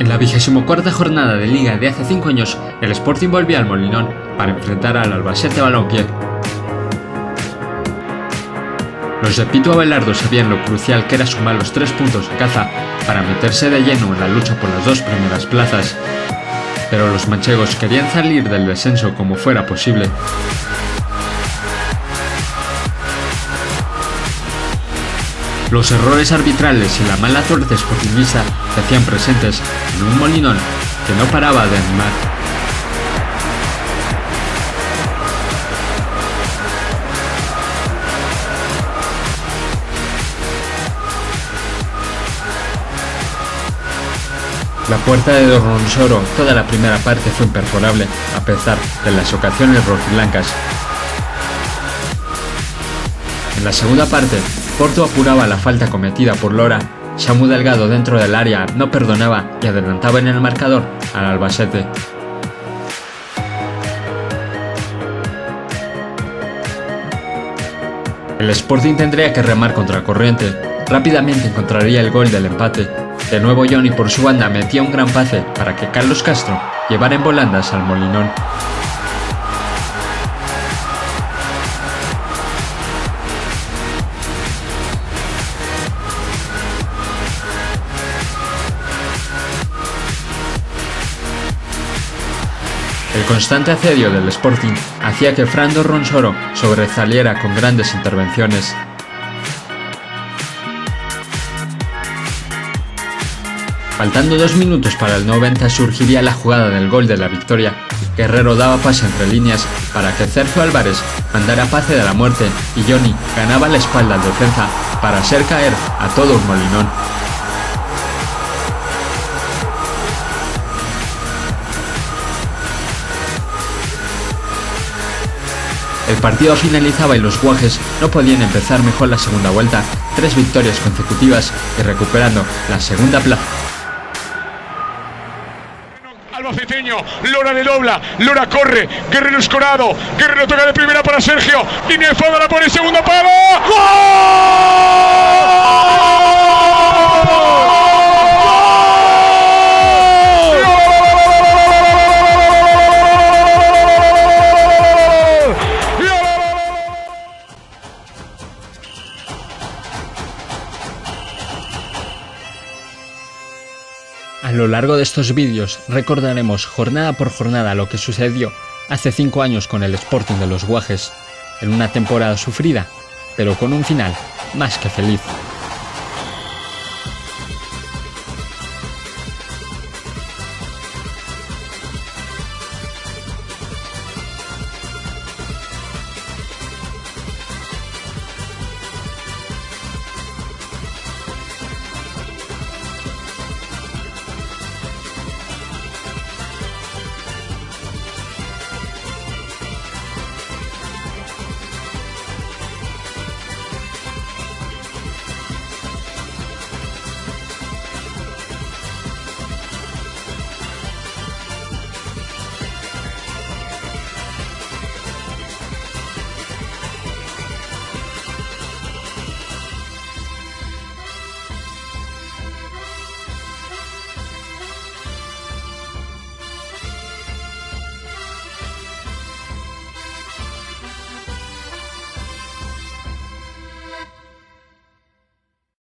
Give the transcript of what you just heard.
En la 24ª jornada de Liga de hace 5 años, el Sporting volvía al Molinón para enfrentar al Albacete Balompié. Los de Pitu Abelardo sabían lo crucial que era sumar los 3 puntos a caza para meterse de lleno en la lucha por las 2 primeras plazas. Pero los manchegos querían salir del descenso como fuera posible. Los errores arbitrales y la mala suerte sportingista se hacían presentes en un Molinón que no paraba de animar. La puerta de Dorronsoro toda la primera parte fue imperforable, a pesar de las ocasiones rojiblancas. En la segunda parte, Porto apuraba la falta cometida por Lora. Samu Delgado dentro del área no perdonaba y adelantaba en el marcador al Albacete. El Sporting tendría que remar contracorriente. Rápidamente encontraría el gol del empate. De nuevo Johnny por su banda metía un gran pase para que Carlos Castro llevara en volandas al Molinón. El constante asedio del Sporting hacía que Fran Dorronsoro sobresaliera con grandes intervenciones. Faltando 2 minutos para el 90 surgiría la jugada del gol de la victoria. Guerrero daba pase entre líneas para que Sergio Álvarez mandara pase de la muerte y Johnny ganaba la espalda al defensa para hacer caer a todo un Molinón. El partido finalizaba y los guajes no podían empezar mejor la segunda vuelta, 3 victorias consecutivas y recuperando la segunda plaza. Albaceteño, Lora le dobla, Lora corre, Guerrero escorado, Guerrero toca de primera para Sergio, línea de fondo, la pone segunda palo, A lo largo de estos vídeos recordaremos jornada por jornada lo que sucedió hace 5 años con el Sporting de los Guajes, en una temporada sufrida, pero con un final más que feliz.